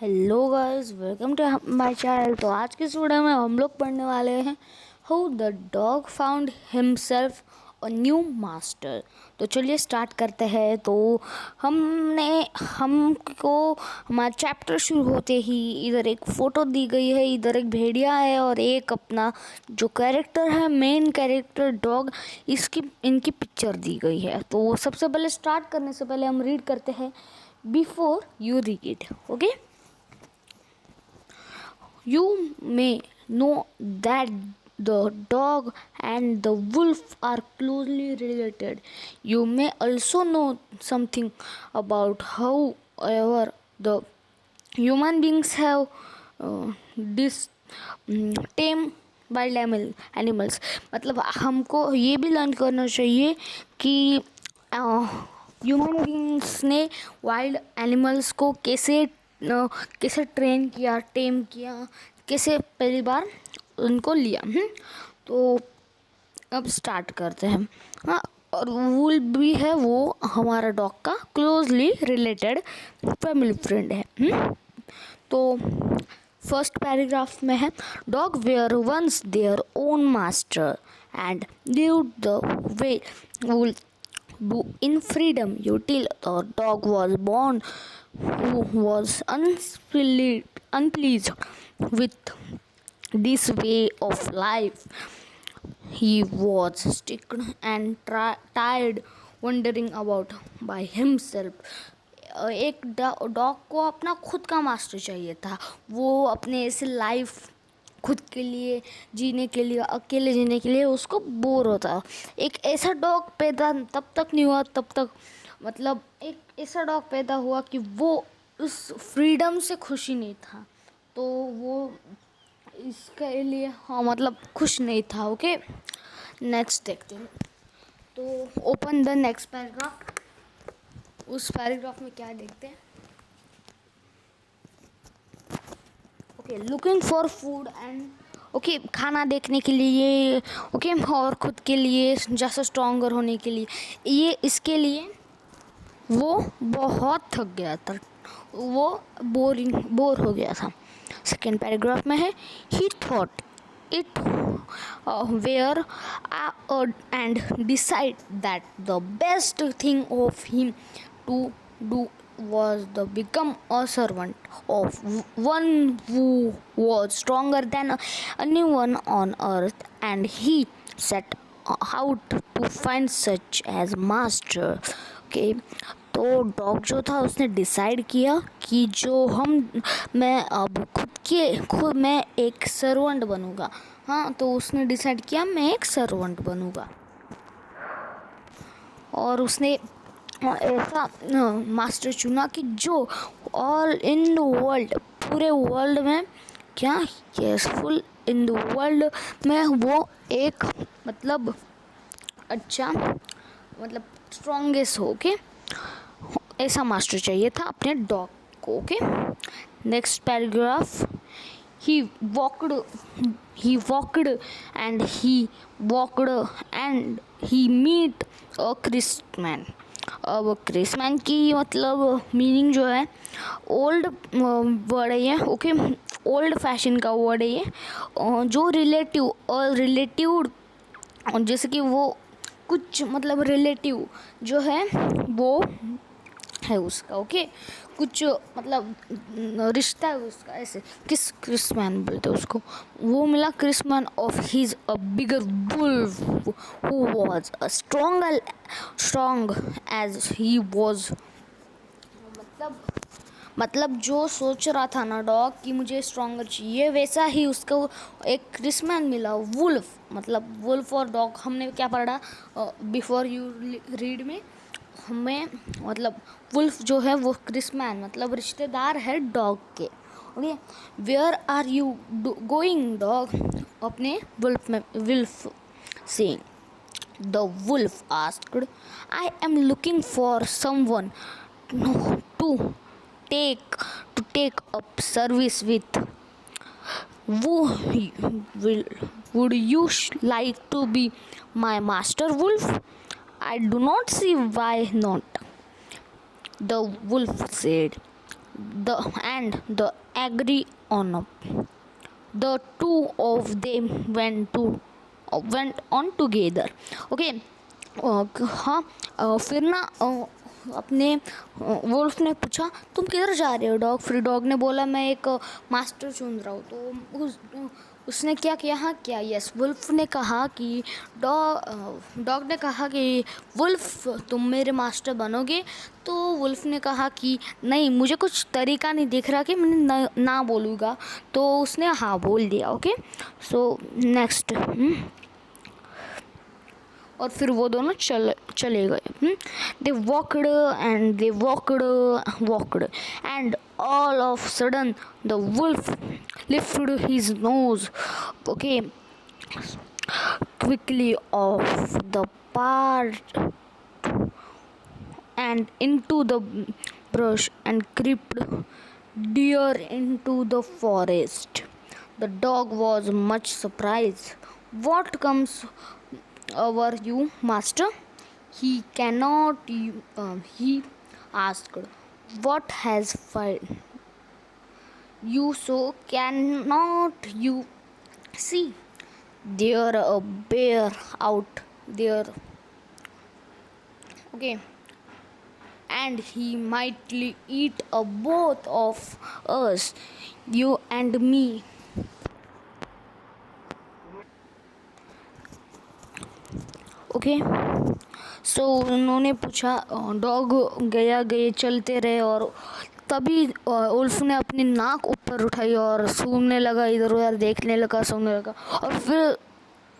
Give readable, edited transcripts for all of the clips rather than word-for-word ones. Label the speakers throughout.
Speaker 1: Hello guys, welcome to my channel. तो आज के वीडियो में हम लोग पढ़ने वाले हैं how the dog found himself a new master. तो चलिए स्टार्ट करते हैं। तो हमको हमारा चैप्टर शुरू होते ही इधर एक फ़ोटो दी गई है, इधर एक भेड़िया है और एक अपना जो कैरेक्टर है, मेन कैरेक्टर डॉग, इनकी पिक्चर दी गई है। तो सबसे पहले स्टार्ट करने से पहले हम रीड करते हैं before you read it. Okay, you may know that the dog and the wolf are closely related. You may also know something about however the human beings have this tame wild animals. मतलब हमको ये भी learn करना चाहिए कि human beings ने wild animals को कैसे ट्रेन किया, टेम किया, कैसे पहली बार उनको लिया। तो अब स्टार्ट करते हैं। हाँ, और वुल भी है, वो हमारा डॉग का क्लोजली रिलेटेड फैमिली फ्रेंड है। तो फर्स्ट पैराग्राफ में है, dog were once their own master and lived the way wolves do in freedom until the dog was born, who was unpleased with this way of life. He was sick and tired wandering about by himself. एक dog को अपना खुद का master चाहिए था। वो अपने ऐसे लाइफ खुद के लिए जीने के लिए, अकेले जीने के लिए उसको बोर होता। एक ऐसा डॉग पैदा तब तक नहीं हुआ, तब तक मतलब एक ऐसा डॉग पैदा हुआ कि वो उस फ्रीडम से खुशी नहीं था। तो वो इसके लिए मतलब खुश नहीं था। ओके, नेक्स्ट देखते हैं। तो ओपन द नेक्स्ट पैराग्राफ। उस पैराग्राफ में क्या देखते हैं? Okay, looking for food and okay, खाना देखने के लिए, ओके, और खुद के लिए जैसा स्ट्रॉन्गर होने के लिए, ये इसके लिए वो बहुत थक गया था, वो बोर हो गया था। सेकेंड पैराग्राफ में है, he thought it where and decide that the best thing of him to do was to become a servant of one who was stronger than anyone on earth, and he set out to find such as master. Okay, तो dog जो था उसने decide किया कि मैं अब मैं एक सर्वेंट बनूंगा। हाँ, तो उसने डिसाइड किया मैं एक सर्वेंट बनूंगा और उसने ऐसा मास्टर चुना कि जो ऑल इन द वर्ल्ड, पूरे वर्ल्ड में, क्या केयरफुल इन द वर्ल्ड में वो एक मतलब अच्छा मतलब स्ट्रॉन्गेस्ट हो के ऐसा मास्टर चाहिए था अपने डॉग को। Okay, next paragraph, he walked and he meet a Christman. अब क्रिसमैन की मतलब मीनिंग जो है, ओल्ड वर्ड है ये। ओके, ओल्ड फैशन का वर्ड है ये, जो रिलेटिव जैसे कि वो कुछ मतलब रिलेटिव जो है वो है उसका। ओके, कुछ मतलब रिश्ता है उसका, ऐसे क्रिसमैन बोलते हैं उसको। वो मिला kinsman of his a bigger wolf who was a strong as he was. मतलब जो सोच रहा था ना डॉग कि मुझे स्ट्रॉन्गर चाहिए, वैसा ही उसको एक क्रिसमैन मिला, वुल्फ। मतलब वुल्फ और डॉग हमने क्या पढ़ा बिफोर यू रीड में? हमें मतलब वुल्फ जो है वो क्रिसमैन मतलब रिश्तेदार है डॉग के। Okay, where are you going dog? अपने वुल्फ से the wolf asked, I am looking for someone to take up service with. Would you like to be my master, Wolf? I do not see why not, the wolf said. the agree on up. The two of them went on together. Okay. हाँ, फिर ना अपने wolf ने पूछा तुम किधर जा रहे हो डॉग। फिर डॉग ने बोला मैं एक मास्टर चुन रहा हूँ। तो उसने क्या किया, हाँ क्या, यस, वुल्फ ने कहा कि डॉग ने कहा कि वुल्फ तुम मेरे मास्टर बनोगे। तो वुल्फ ने कहा कि नहीं, मुझे कुछ तरीका नहीं दिख रहा कि मैं ना बोलूँगा। तो उसने हाँ बोल दिया। Okay, so next. और फिर वो दोनों चले गए। They walked and all of sudden the wolf lifted his nose, okay, quickly off the path and into the brush and crept deer into the forest. The dog was much surprised. What comes over you, master? He cannot. He asked. What has fired you so? Cannot you see? There a bear out there. Okay, and he might eat both of us, you and me. Okay, so उन्होंने पूछा, dog गए चलते रहे और तभी Ulf ने अपनी नाक ऊपर उठाई और सूंघने लगा, इधर उधर देखने लगा, सूंघने लगा। और फिर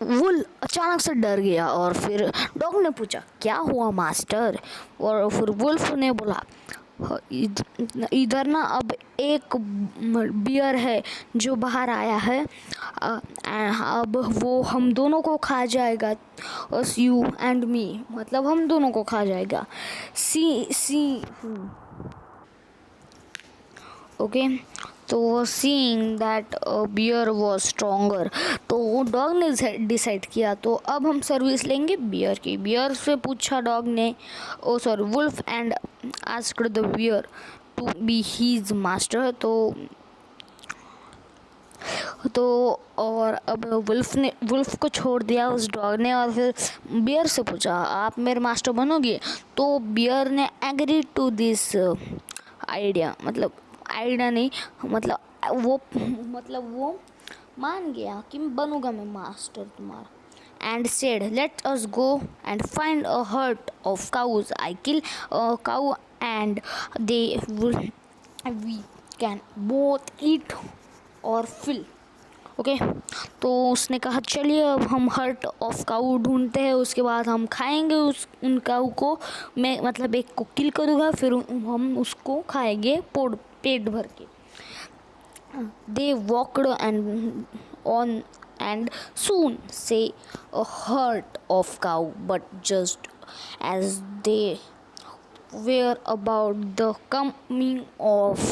Speaker 1: वुल अचानक से डर गया और फिर डॉग ने पूछा क्या हुआ मास्टर। और फिर वुल्फ ने बोला इधर ना अब एक बियर है जो बाहर आया है, अब वो हम दोनों को खा जाएगा, अस यू एंड मी, मतलब हम दोनों को खा जाएगा। सी ओके, तो seeing that bear was stronger, तो डॉग ने डिसाइड किया तो अब हम सर्विस लेंगे बियर की। बियर से पूछा डॉग ने, oh sorry wolf, and asked the bear to be his master. तो और अब वुल्फ को छोड़ दिया उस डॉग ने और फिर बियर से पूछा आप मेरे मास्टर बनोगे। तो बियर ने एग्री टू दिस आइडिया, मतलब आइडिया नहीं, मतलब वो मान गया कि बनूंगा मैं मास्टर तुम्हारा। And said let us go and find a herd of cows, I kill a cow and then we can both eat our fill. Okay, तो उसने कहा चलिए अब हम हर्ट ऑफ काऊ ढूंढते हैं, उसके बाद हम खाएंगे उन काऊ को। मैं मतलब एक को किल करूँगा, फिर हम उसको खाएंगे पेट भर के। They walked and on and soon saw a herd of cow, but just as they were about the coming of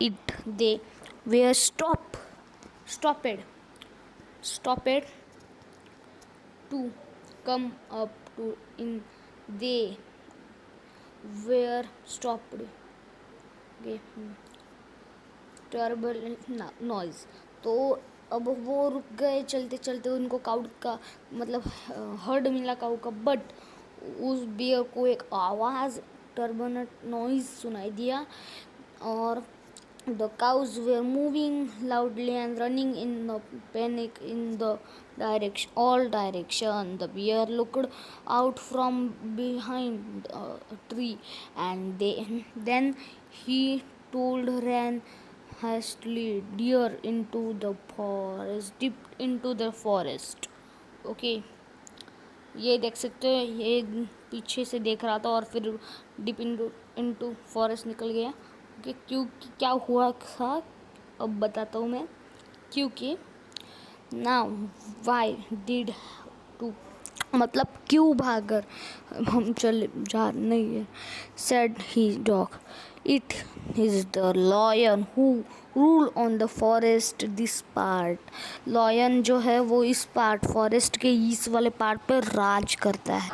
Speaker 1: it, they were stopped to come up to in, they were stopped. Okay, turbulent noise, तो अब वो रुक गए चलते चलते, उनको cow का मतलब हर्ड मिला काउ का, बट उस बियर को एक आवाज़ टर्बुलेंट नॉइज सुनाई दिया और the cows were moving loudly and running in a panic in the all direction. The bear looked out from behind a tree and then he told ran hastily deer into the forest, dipped into the forest. Okay, ये देख सकते हो, ये पीछे से देख रहा था और फिर डिप इनटू फॉरेस्ट निकल गया। ओके, क्योंकि क्या हुआ था अब बताता हूँ मैं। क्योंकि नाउ वाई डिड टू, मतलब क्यों भागर हम चले जा नहीं है। Said he dog, it is the lion who rule on the forest this part. Lion जो है वो इस पार्ट, फॉरेस्ट के इस वाले पार्ट पर राज करता है।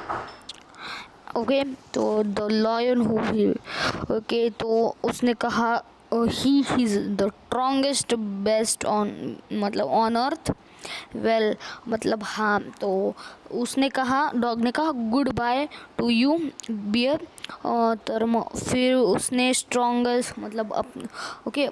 Speaker 1: ओके, तो द लॉयन हु, ओके, तो उसने कहा he is the strongest best on मतलब on earth. वेल मतलब हाँ, तो उसने कहा, डॉग ने कहा good bye to you bear. तर फिर उसने स्ट्रॉन्गेस्ट मतलब ओके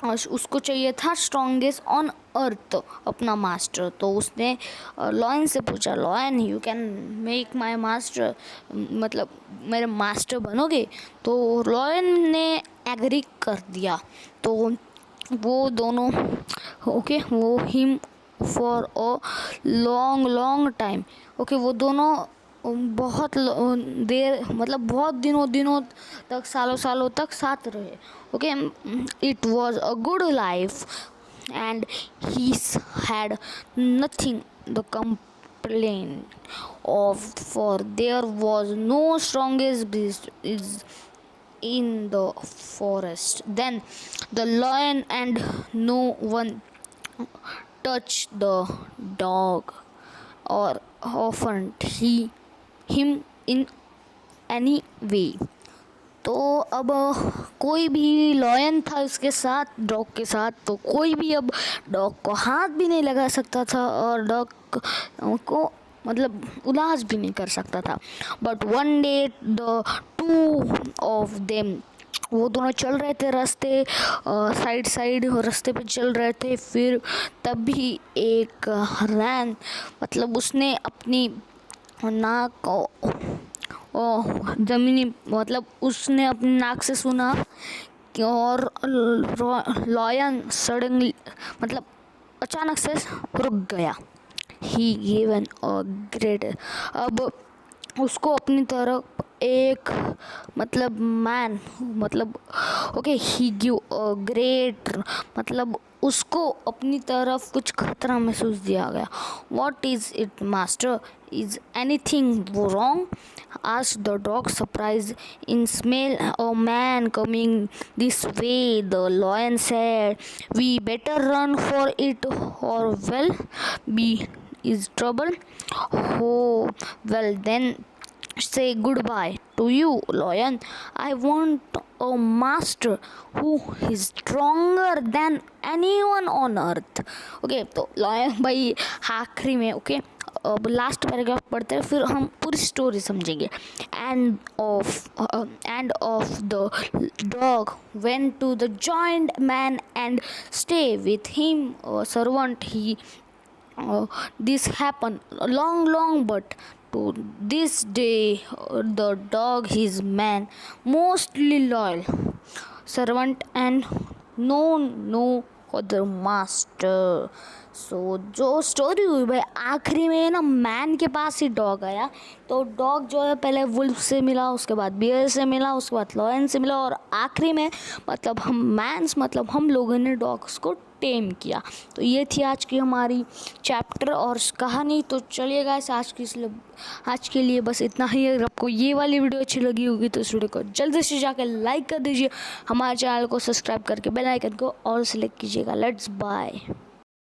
Speaker 1: उसको चाहिए था स्ट्रॉन्गेस्ट ऑन अर्थ अपना मास्टर। तो उसने लॉयन से पूछा, lion you can make my master, मतलब मेरे मास्टर बनोगे? तो लॉयन ने एग्री कर दिया। तो वो दोनों ओके वो him for a long time, okay वो दोनों बहुत देर मतलब बहुत दिनों तक सालों तक साथ रहे। Okay it was a good life and he had nothing the complain of, for there was no strongest beast is in the forest. Then the lion and no one touched the dog or offended him in any way. तो अब कोई भी lion था उसके साथ, dog के साथ, तो कोई भी अब डॉग को हाथ भी नहीं लगा सकता था और डॉग को मतलब उदास भी नहीं कर सकता था। But one day the two of them, वो दोनों चल रहे थे रास्ते साइड रास्ते पे चल रहे थे। फिर तभी एक रैन मतलब उसने अपनी नाक ज़मीनी मतलब उसने अपनी नाक से सुना और लॉयन सडनली मतलब अचानक से रुक गया। ही गिवन अ ग्रेट, अब उसको अपनी तरफ एक मतलब मैन मतलब okay he give a great मतलब उसको अपनी तरफ कुछ खतरा महसूस दिया गया। What is it master, is anything wrong, asked the dog surprised in smell a man coming this way. The lion said, we better run for it or well be is trouble. Oh well then say goodbye to you lion, I want a master who is stronger than anyone on earth. Okay तो lion भाई आखिरी में okay अब last paragraph पढ़ते हैं फिर हम पूरी स्टोरी समझेंगे। End of the dog went to the joint man and stay with him servant he this happened long but to this day the dog is man mostly loyal servant and no other master. सो जो story हुई भाई आखिरी में ना man के पास ही dog आया। तो dog जो है पहले वुल्फ से मिला, उसके बाद बियर से मिला, उसके बाद लॉयन से मिला और आखिरी में मतलब हम लोगों ने डॉग्स को टेम किया। तो ये थी आज की हमारी चैप्टर और कहानी। तो चलिए गाइस आज के लिए बस इतना ही। अगर आपको ये वाली वीडियो अच्छी लगी होगी तो इस वीडियो को जल्दी से जाकर लाइक कर दीजिए, हमारे चैनल को सब्सक्राइब करके बेल आइकन को और सेलेक्ट कीजिएगा। Let's bye.